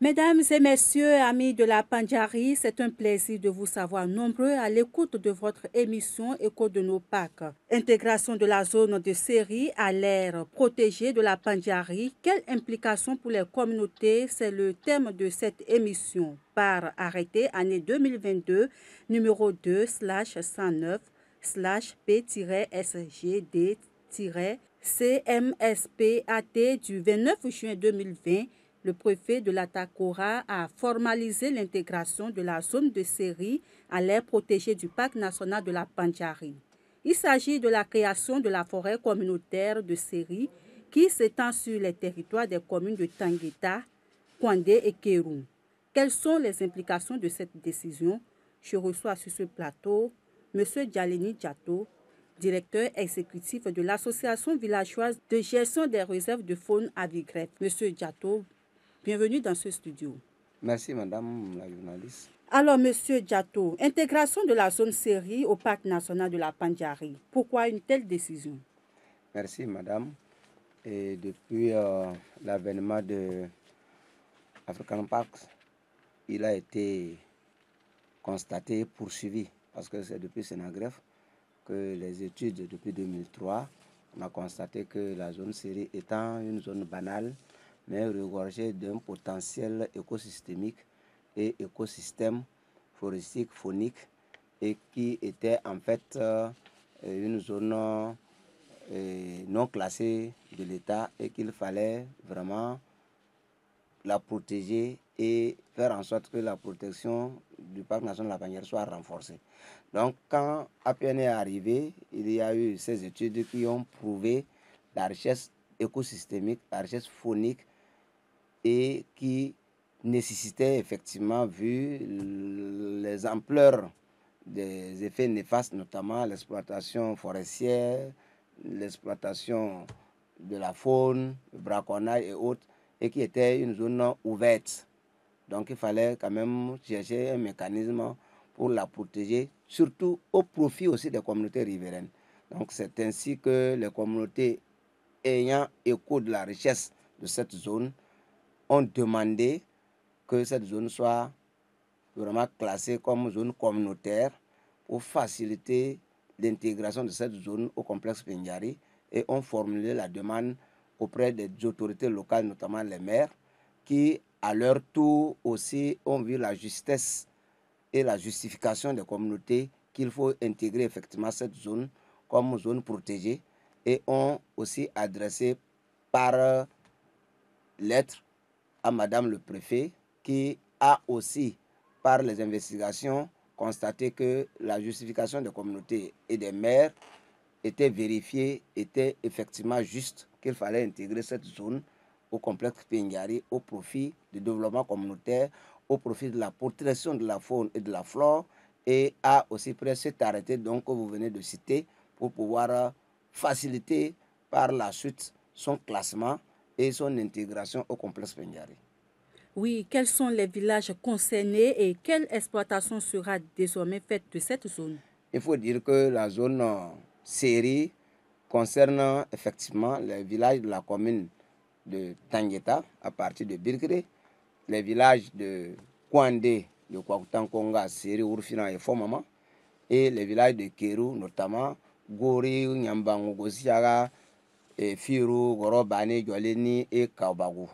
Mesdames et messieurs, amis de la Pandjari, c'est un plaisir de vous savoir nombreux à l'écoute de votre émission Écho de nos Pâques. Intégration de la zone de Séri à l'aire protégée de la Pandjari, quelle implication pour les communautés? C'est le thème de cette émission par arrêté année 2022, numéro 2/-SGD-CMSPAT du 29 juin 2020. Le préfet de la Takora a formalisé l'intégration de la zone de Séri à l'aire protégée du parc national de la Pandjari. Il s'agit de la création de la forêt communautaire de Séri qui s'étend sur les territoires des communes de Tangueta, Kouandé et Kéroum. Quelles sont les implications de cette décision? Je reçois sur ce plateau M. Djaleni Diato, directeur exécutif de l'Association villageoise de gestion des réserves de faune à Vigref. M. Diato, bienvenue dans ce studio. Merci madame la journaliste. Alors monsieur Diato, intégration de la zone Séri au parc national de la Pandjari. Pourquoi une telle décision? Merci madame. Et depuis l'avènement de African Park, il a été constaté, poursuivi, parce que c'est depuis Sénagref que les études depuis 2003, on a constaté que la zone Séri étant une zone banale, mais regorgée d'un potentiel écosystémique et écosystème floristique, faunique, et qui était en fait une zone non classée de l'État et qu'il fallait vraiment la protéger et faire en sorte que la protection du parc national de la Pandjari soit renforcée. Donc quand APN est arrivé, il y a eu ces études qui ont prouvé la richesse écosystémique, la richesse faunique et qui nécessitait effectivement, vu les ampleurs des effets néfastes, notamment l'exploitation forestière, l'exploitation de la faune, le braconnage et autres, et qui était une zone ouverte. Donc il fallait quand même chercher un mécanisme pour la protéger, surtout au profit aussi des communautés riveraines. Donc c'est ainsi que les communautés ayant écho de la richesse de cette zone ont demandé que cette zone soit vraiment classée comme zone communautaire pour faciliter l'intégration de cette zone au complexe Pandjari et ont formulé la demande auprès des autorités locales, notamment les maires, qui à leur tour aussi ont vu la justesse et la justification des communautés qu'il faut intégrer effectivement cette zone comme zone protégée et ont aussi adressé par lettre à Madame le Préfet qui a aussi, par les investigations, constaté que la justification des communautés et des maires était vérifiée, était effectivement juste, qu'il fallait intégrer cette zone au complexe Pandjari au profit du développement communautaire, au profit de la protection de la faune et de la flore, et a aussi pris cet arrêté donc, que vous venez de citer pour pouvoir faciliter par la suite son classement et son intégration au complexe Pandjari. Oui, quels sont les villages concernés et quelle exploitation sera désormais faite de cette zone? Il faut dire que la zone Séri concerne effectivement les villages de la commune de Tangueta à partir de Birkere, les villages de Kouandé, de Kwakutankonga, Séri, Urfina et Fomama, et les villages de Kéroum, notamment Gori, Nyambangu, Gosiaga, Firu, Gorobane, Djoleni et Kaobagu.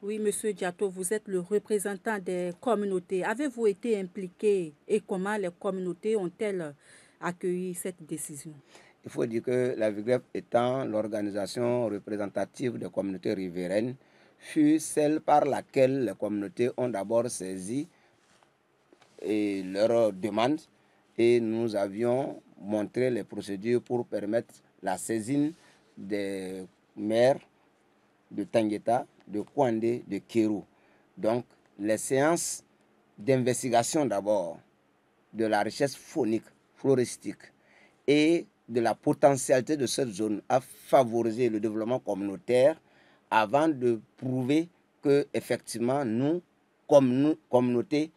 Oui, Monsieur Diato, vous êtes le représentant des communautés. Avez-vous été impliqué et comment les communautés ont-elles accueilli cette décision? Il faut dire que la Vigref étant l'organisation représentative des communautés riveraines, fut celle par laquelle les communautés ont d'abord saisi leurs demandes et nous avions montré les procédures pour permettre la saisine des maires de Tangueta, de Kouandé, de Kéroum. Donc les séances d'investigation d'abord de la richesse faunique, floristique et de la potentialité de cette zone a favorisé le développement communautaire avant de prouver que effectivement nous, comme nous, communauté,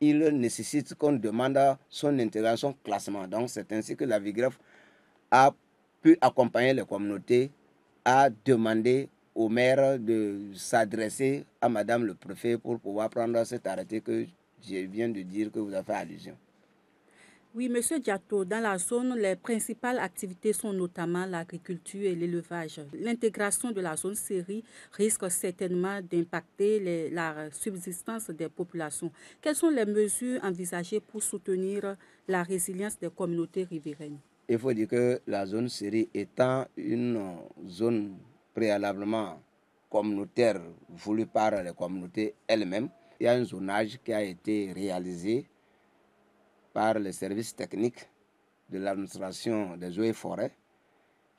il nécessite qu'on demande son intégration classement. Donc c'est ainsi que la Vigref a pu accompagner les communautés à demander au maire de s'adresser à Madame le préfet pour pouvoir prendre cet arrêté que je viens de dire que vous avez fait allusion. Oui, Monsieur Diato, dans la zone, les principales activités sont notamment l'agriculture et l'élevage. L'intégration de la zone série risque certainement d'impacter la subsistance des populations. Quelles sont les mesures envisagées pour soutenir la résilience des communautés riveraines? Il faut dire que la zone série étant une zone préalablement communautaire voulue par les communautés elles-mêmes, il y a un zonage qui a été réalisé par les services techniques de l'administration des eaux et forêts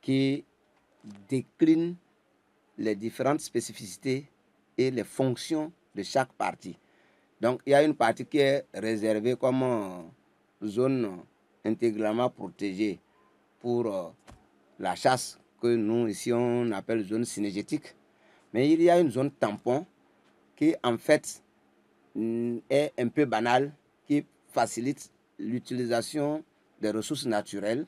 qui décline les différentes spécificités et les fonctions de chaque partie. Donc, il y a une partie qui est réservée comme zone intégralement protégée pour la chasse, que nous, ici, on appelle zone synergétique. Mais il y a une zone tampon qui, en fait, est un peu banale, qui facilite l'utilisation des ressources naturelles,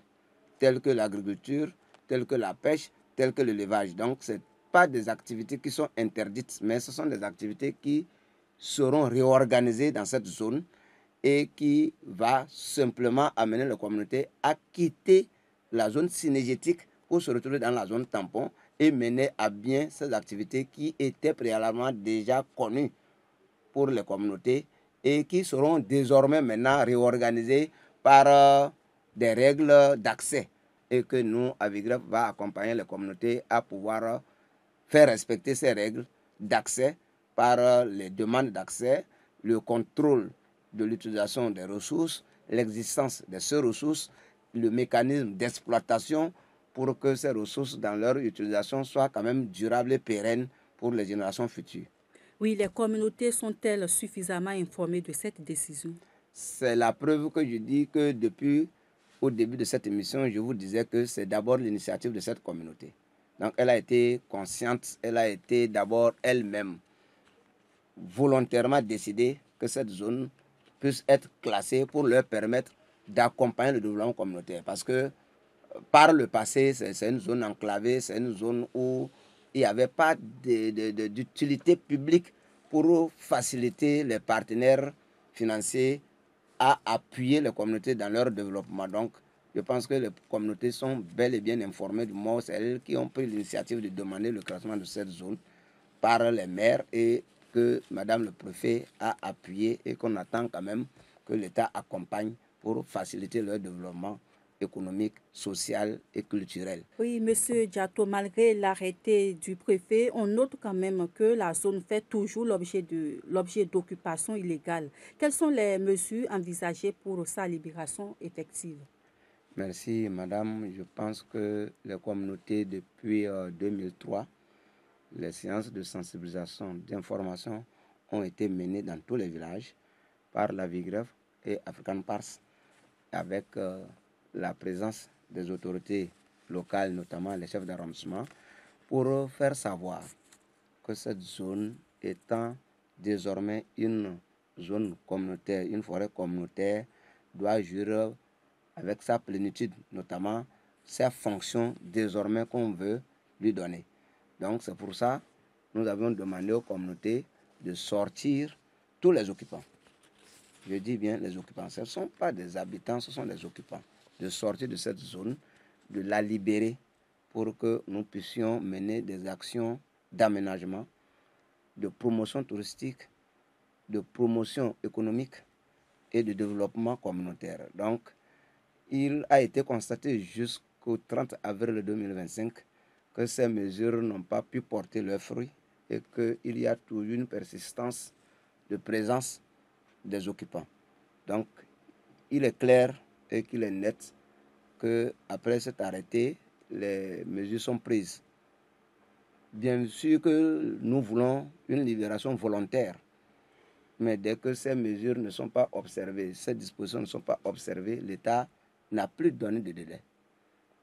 telles que l'agriculture, telles que la pêche, telles que l'élevage. Donc, ce n'est pas des activités qui sont interdites, mais ce sont des activités qui seront réorganisées dans cette zone et qui va simplement amener les communautés à quitter la zone synergétique pour se retrouver dans la zone tampon et mener à bien ces activités qui étaient préalablement déjà connues pour les communautés et qui seront désormais maintenant réorganisées par des règles d'accès et que nous, Avigref, va accompagner les communautés à pouvoir faire respecter ces règles d'accès par les demandes d'accès, le contrôle de l'utilisation des ressources, l'existence de ces ressources, le mécanisme d'exploitation pour que ces ressources dans leur utilisation soient quand même durables et pérennes pour les générations futures. Oui, les communautés sont-elles suffisamment informées de cette décision? C'est la preuve que je dis que depuis au début de cette émission, je vous disais que c'est d'abord l'initiative de cette communauté. Donc elle a été consciente, elle a été d'abord elle-même volontairement décidée que cette zone puisse être classée pour leur permettre d'accompagner le développement communautaire. Parce que par le passé, c'est une zone enclavée, c'est une zone où il n'y avait pas d'utilité publique pour faciliter les partenaires financiers à appuyer les communautés dans leur développement. Donc, je pense que les communautés sont bel et bien informées du moment où c'est elles qui ont pris l'initiative de demander le classement de cette zone par les maires et que Madame le préfet a appuyé et qu'on attend quand même que l'État accompagne pour faciliter leur développement économique, social et culturel. Oui, Monsieur Diato, malgré l'arrêté du préfet, on note quand même que la zone fait toujours l'objet d'occupation illégale. Quelles sont les mesures envisagées pour sa libération effective? Merci, Madame. Je pense que les communautés, depuis 2003, les séances de sensibilisation, d'information ont été menées dans tous les villages par la Vigref et African Pars avec la présence des autorités locales, notamment les chefs d'arrondissement, pour faire savoir que cette zone étant désormais une zone communautaire, une forêt communautaire, doit jouir avec sa plénitude, notamment ses fonctions désormais qu'on veut lui donner. Donc c'est pour ça que nous avons demandé aux communautés de sortir tous les occupants. Je dis bien les occupants. Ce ne sont pas des habitants, ce sont des occupants. De sortir de cette zone, de la libérer pour que nous puissions mener des actions d'aménagement, de promotion touristique, de promotion économique et de développement communautaire. Donc, il a été constaté jusqu'au 30 avril 2025 que ces mesures n'ont pas pu porter leurs fruits et qu'il y a toujours une persistance de présence des occupants. Donc, il est clair et qu'il est net qu'après cet arrêté, les mesures sont prises. Bien sûr que nous voulons une libération volontaire, mais dès que ces mesures ne sont pas observées, ces dispositions ne sont pas observées, l'État n'a plus donné de délai.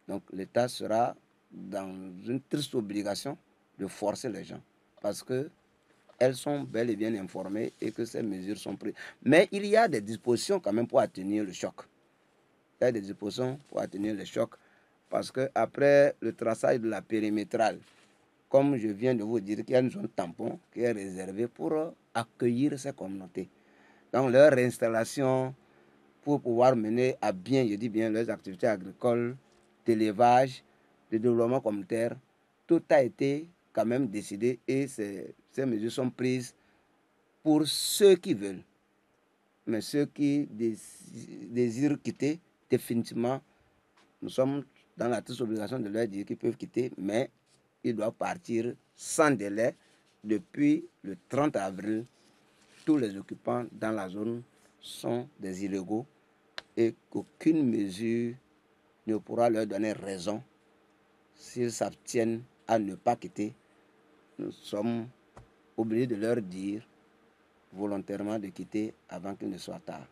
Donc l'État sera dans une triste obligation de forcer les gens parce qu'elles sont bel et bien informées et que ces mesures sont prises. Mais il y a des dispositions quand même pour atténuer le choc. Il y a des dispositions pour atténuer le choc parce qu'après le traçage de la périmétrale, comme je viens de vous dire, qu'il y a une zone tampon qui est réservée pour accueillir ces communautés. Donc leur réinstallation pour pouvoir mener à bien, je dis bien, leurs activités agricoles, d'élevage, de développement communautaire, tout a été quand même décidé et ces mesures sont prises pour ceux qui veulent. Mais ceux qui désirent quitter, définitivement, nous sommes dans la triste obligation de leur dire qu'ils peuvent quitter, mais ils doivent partir sans délai. Depuis le 30 avril, tous les occupants dans la zone sont des illégaux et qu'aucune mesure ne pourra leur donner raison s'ils s'abstiennent à ne pas quitter. Nous sommes obligés de leur dire volontairement de quitter avant qu'il ne soit tard.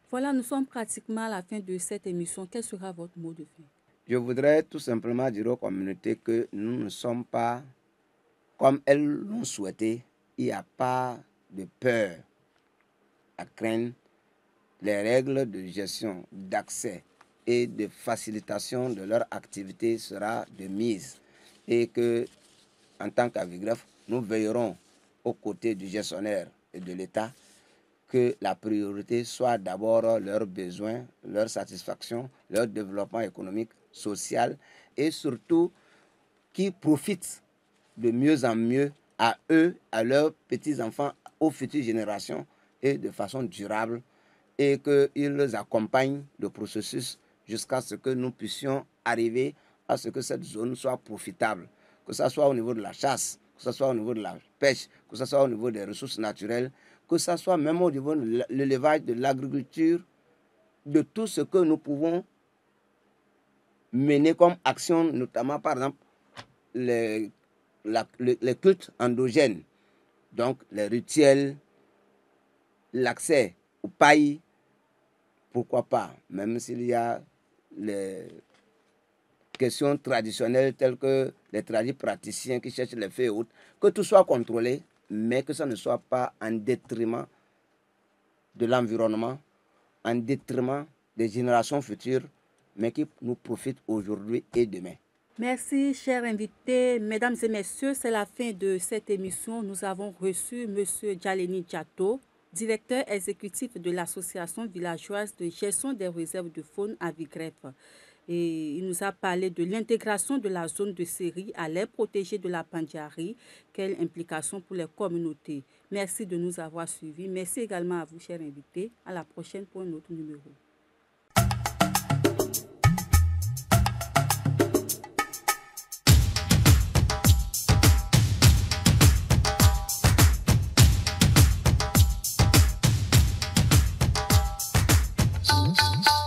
Voilà, nous sommes pratiquement à la fin de cette émission. Quel sera votre mot de fin? Je voudrais tout simplement dire aux communautés que nous ne sommes pas comme elles l'ont souhaité. Il n'y a pas de peur à craindre. Les règles de gestion, d'accès et de facilitation de leur activité sera de mise. Et que, en tant qu'Avigref, nous veillerons aux côtés du gestionnaire et de l'État que la priorité soit d'abord leurs besoins, leur satisfaction, leur développement économique, social et surtout qu'ils profitent de mieux en mieux à eux, à leurs petits-enfants, aux futures générations et de façon durable et qu'ils accompagnent le processus jusqu'à ce que nous puissions arriver à ce que cette zone soit profitable, que ce soit au niveau de la chasse, que ce soit au niveau de la pêche, que ce soit au niveau des ressources naturelles, que ce soit même au niveau de l'élevage, de l'agriculture, de tout ce que nous pouvons mener comme action, notamment par exemple les cultes endogènes, donc les rituels, l'accès aux pailles, pourquoi pas, même s'il y a les questions traditionnelles telles que les tradis praticiens qui cherchent les feux et autres, que tout soit contrôlé, mais que ça ne soit pas en détriment de l'environnement, en détriment des générations futures, mais qui nous profitent aujourd'hui et demain. Merci, chers invités. Mesdames et messieurs, c'est la fin de cette émission. Nous avons reçu M. Djaleni Diato, directeur exécutif de l'Association villageoise de gestion des réserves de faune Avigref. Et il nous a parlé de l'intégration de la zone de série à l'aire protégée de la Pandjari. Quelle implication pour les communautés. Merci de nous avoir suivis. Merci également à vous, chers invités. À la prochaine pour un autre numéro.